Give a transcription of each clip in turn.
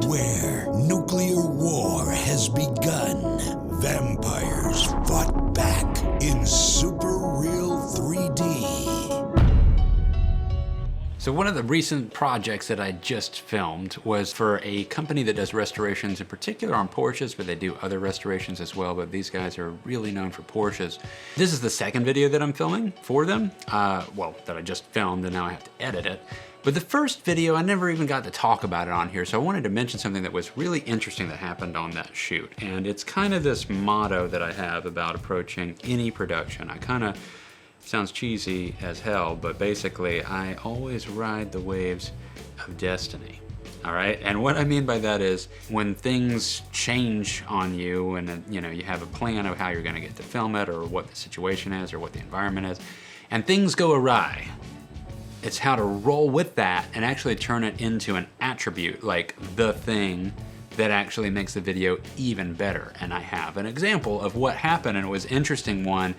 where nuclear war has begun. Vampires fought back in super real 3D. So one of the recent projects that I just filmed was for a company that does restorations in particular on Porsches, but they do other restorations as well, but these guys are really known for Porsches. This is the second video that I'm filming for them. Well, that I just filmed and now I have to edit it. But the first video, I never even got to talk about it on here, so I wanted to mention something that was really interesting that happened on that shoot. And it's kind of this motto that I have about approaching any production. I kind of, sounds cheesy as hell, but basically I always ride the waves of destiny. All right, and what I mean by that is when things change on you and you know, you have a plan of how you're gonna get to film it or what the situation is or what the environment is, and things go awry, it's how to roll with that and actually turn it into an attribute, like the thing that actually makes the video even better. And I have an example of what happened, and it was an interesting one.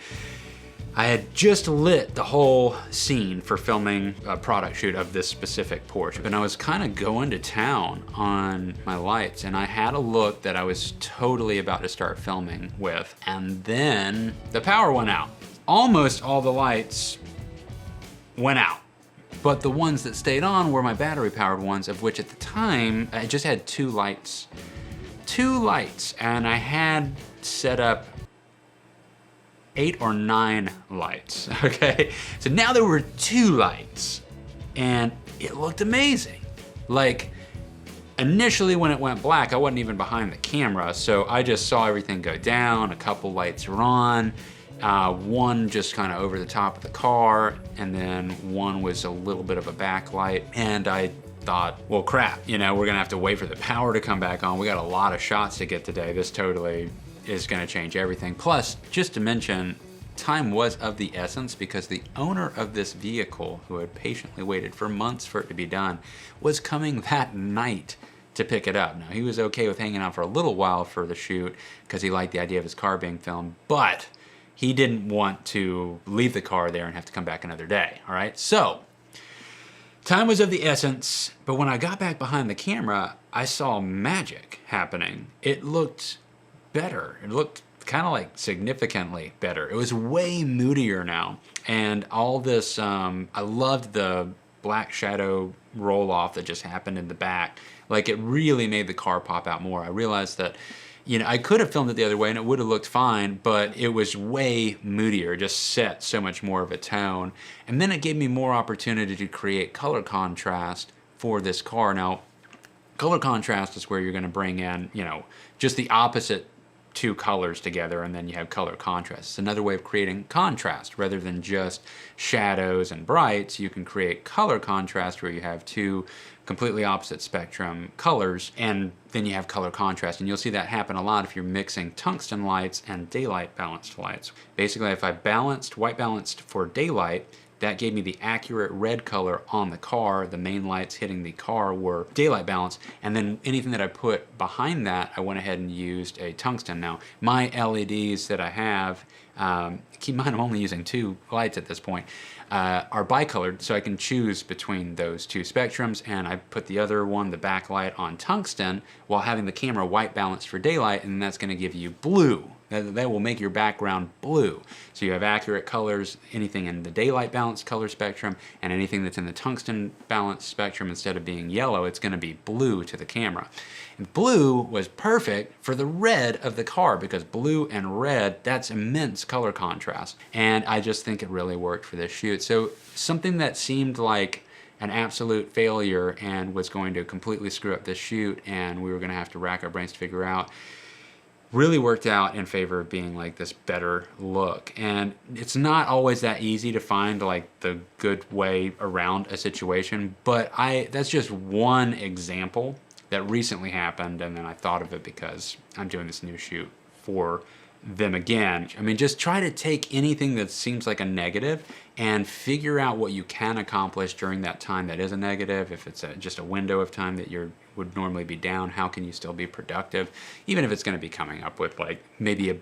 I had just lit the whole scene for filming a product shoot of this specific Porsche, and I was kind of going to town on my lights, and I had a look that I was totally about to start filming with, and then the power went out. Almost all the lights went out, but the ones that stayed on were my battery powered ones, of which at the time I just had two lights, and I had set up 8 or 9 lights, okay? So now there were 2 lights, and it looked amazing. Like, initially when it went black, I wasn't even behind the camera, so I just saw everything go down, a couple lights were on, one just kind of over the top of the car, and then one was a little bit of a backlight, and I thought, well crap, you know, we're gonna have to wait for the power to come back on. We got a lot of shots to get today. This totally is gonna change everything. Plus, just to mention, time was of the essence because the owner of this vehicle, who had patiently waited for months for it to be done, was coming that night to pick it up. Now, he was okay with hanging out for a little while for the shoot because he liked the idea of his car being filmed, but he didn't want to leave the car there and have to come back another day, all right? So, time was of the essence, but when I got back behind the camera, I saw magic happening. It looked better. It looked kind of like significantly better. It was way moodier now. And all this, I loved the black shadow roll off that just happened in the back. Like, it really made the car pop out more. I realized that, you know, I could have filmed it the other way and it would have looked fine, but it was way moodier, just set so much more of a tone. And then it gave me more opportunity to create color contrast for this car. Now, color contrast is where you're gonna bring in, you know, just the opposite 2 colors together, and then you have color contrast. It's another way of creating contrast. Rather than just shadows and brights, you can create color contrast where you have 2 completely opposite spectrum colors, and then you have color contrast. And you'll see that happen a lot if you're mixing tungsten lights and daylight balanced lights. Basically, if I white balanced for daylight, that gave me the accurate red color on the car. The main lights hitting the car were daylight balance, and then anything that I put behind that, I went ahead and used a tungsten. Now, my LEDs that I have, keep in mind I'm only using 2 lights at this point, are bicolored, so I can choose between those 2 spectrums, and I put the other one, the backlight, on tungsten while having the camera white balanced for daylight, and that's gonna give you blue. That will make your background blue. So you have accurate colors, anything in the daylight balanced color spectrum, and anything that's in the tungsten balanced spectrum, instead of being yellow, it's gonna be blue to the camera. And blue was perfect for the red of the car because blue and red, that's immense color contrast. And I just think it really worked for this shoot. So something that seemed like an absolute failure and was going to completely screw up this shoot and we were gonna have to rack our brains to figure out, really worked out in favor of being like this better look. And it's not always that easy to find like the good way around a situation, but that's just one example that recently happened, and then I thought of it because I'm doing this new shoot for them again. I mean, just try to take anything that seems like a negative and figure out what you can accomplish during that time that is a negative. If it's just a window of time that you would normally be down, how can you still be productive? Even if it's gonna be coming up with like maybe a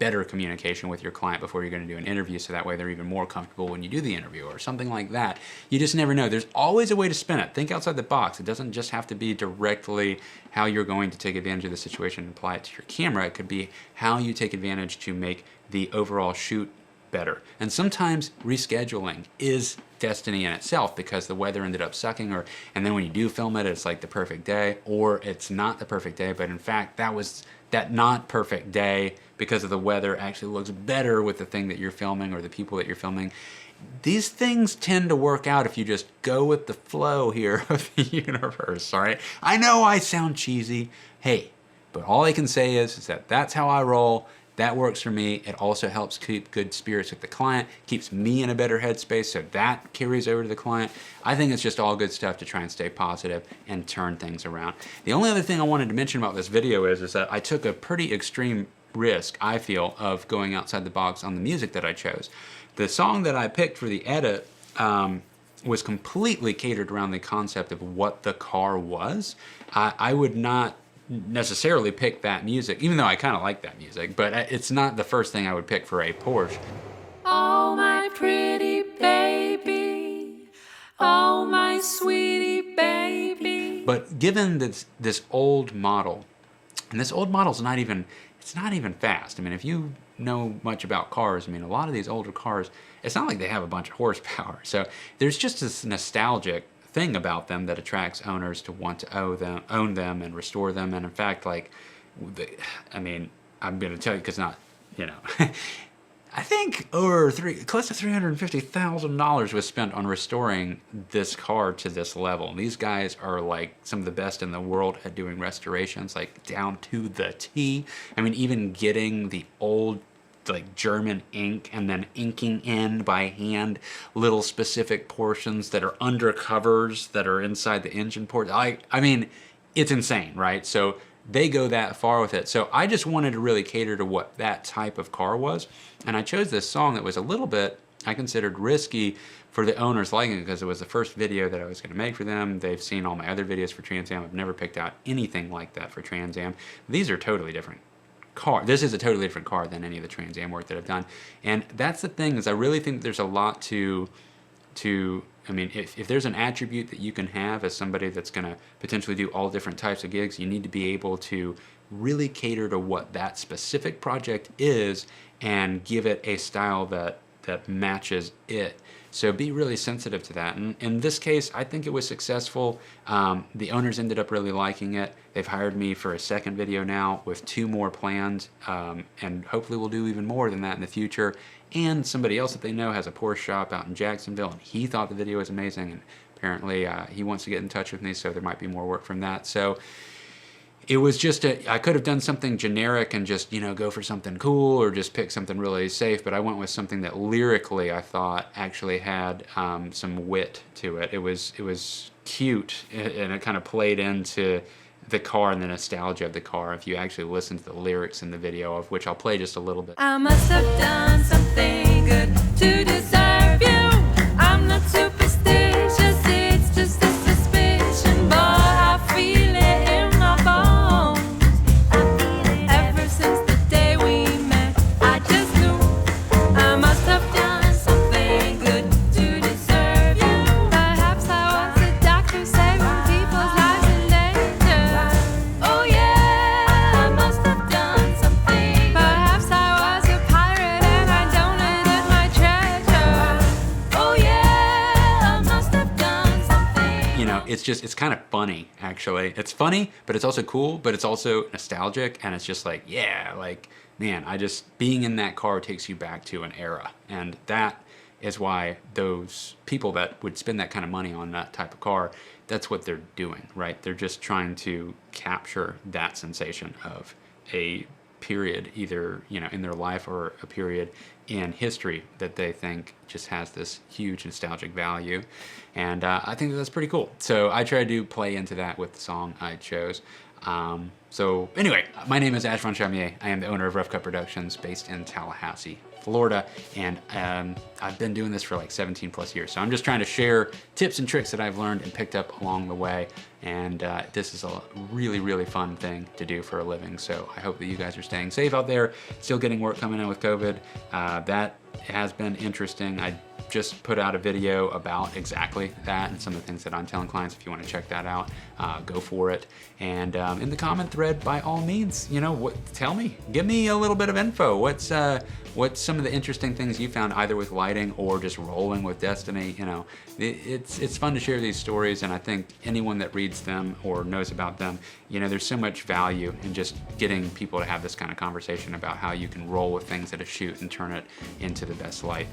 better communication with your client before you're going to do an interview, so that way they're even more comfortable when you do the interview or something like that. You just never know. There's always a way to spin it. Think outside the box. It doesn't just have to be directly how you're going to take advantage of the situation and apply it to your camera. It could be how you take advantage to make the overall shoot better. And sometimes rescheduling is destiny in itself, because the weather ended up sucking, and then when you do film it, it's like the perfect day, or it's not the perfect day, but in fact that not perfect day because of the weather actually looks better with the thing that you're filming or the people that you're filming. These things tend to work out if you just go with the flow here of the universe, all right? I know I sound cheesy, hey, but all I can say is that that's how I roll. That works for me. It also helps keep good spirits with the client, keeps me in a better headspace, so that carries over to the client. I think it's just all good stuff to try and stay positive and turn things around. The only other thing I wanted to mention about this video is that I took a pretty extreme risk, I feel, of going outside the box on the music that I chose. The song that I picked for the edit was completely catered around the concept of what the car was. I would not necessarily pick that music, even though I kind of like that music, but it's not the first thing I would pick for a Porsche. Oh, my pretty baby, oh, my sweetie baby. But given this old model, and this old model's it's not even fast. I mean, if you know much about cars, I mean, a lot of these older cars, it's not like they have a bunch of horsepower. So there's just this nostalgic thing about them that attracts owners to want to own them and restore them. And in fact, like, I mean, I'm going to tell you, because not, you know, I think close to $350,000 was spent on restoring this car to this level. These guys are like some of the best in the world at doing restorations, like down to the T. I mean, even getting the old like German ink and then inking in by hand little specific portions that are under covers that are inside the engine port. I mean, it's insane, right? So they go that far with it. So I just wanted to really cater to what that type of car was. And I chose this song that was a little bit, I considered risky for the owners liking it, because it was the first video that I was going to make for them. They've seen all my other videos for Trans Am. I've never picked out anything like that for Trans Am. These are totally different car. This is a totally different car than any of the Trans Am work that I've done. And that's the thing, is I really think there's a lot to I mean, if there's an attribute that you can have as somebody that's going to potentially do all different types of gigs, you need to be able to really cater to what that specific project is and give it a style that matches it. So be really sensitive to that. And in this case, I think it was successful. The owners ended up really liking it. They've hired me for a second video now with 2 more planned, and hopefully we'll do even more than that in the future. And somebody else that they know has a Porsche shop out in Jacksonville, and he thought the video was amazing, and apparently he wants to get in touch with me, so there might be more work from that. So it was just I could have done something generic and just, you know, go for something cool or just pick something really safe, but I went with something that lyrically I thought actually had some wit to it. It was cute, and it kind of played into the car and the nostalgia of the car if you actually listen to the lyrics in the video, of which I'll play just a little bit. I must have done something good to deserve you. I'm not superstitious, it's just a suspicion, but I feel it in my bones. I feel it ever since the day we met. I just knew I must have done something good to deserve you. Perhaps I was a doctor saving people's lives in danger. Oh yeah, I must have done something. Perhaps I was a pirate and I donated my treasure. Oh yeah, I must have done something. You know, it's kind of funny, actually. It's funny, but it's also cool, but it's also nostalgic, and it's just like, yeah, like, man, being in that car takes you back to an era. And that is why those people that would spend that kind of money on that type of car, that's what they're doing, right? They're just trying to capture that sensation of a period, either, you know, in their life or a period in history that they think just has this huge nostalgic value. And I think that's pretty cool. So I tried to play into that with the song I chose. So anyway, my name is Ash Von Chamier. I am the owner of Rough Cut Productions based in Tallahassee, Florida, and I've been doing this for like 17 plus years. So I'm just trying to share tips and tricks that I've learned and picked up along the way. And this is a really, really fun thing to do for a living. So I hope that you guys are staying safe out there, still getting work coming in with COVID. That has been interesting. I just put out a video about exactly that and some of the things that I'm telling clients. If you want to check that out, go for it. And in the comment thread, by all means, you know, tell me, give me a little bit of info. What's some of the interesting things you found, either with lighting or just rolling with Destiny? You know, it's fun to share these stories, and I think anyone that reads them or knows about them, you know, there's so much value in just getting people to have this kind of conversation about how you can roll with things at a shoot and turn it into the best light,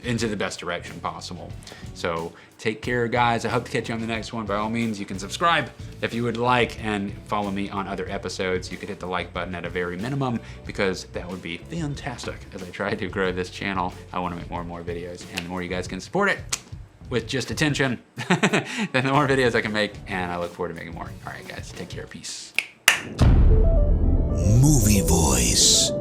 into the best direction possible. So take care, guys. I hope to catch you on the next one. By all means, you can subscribe if you would like, and follow me on other episodes. You could hit the like button at a very minimum, because that would be fantastic as I try to grow this channel. I want to make more and more videos, and the more you guys can support it with just attention, then the more videos I can make, and I look forward to making more. All right, guys, take care. Peace. Movie voice.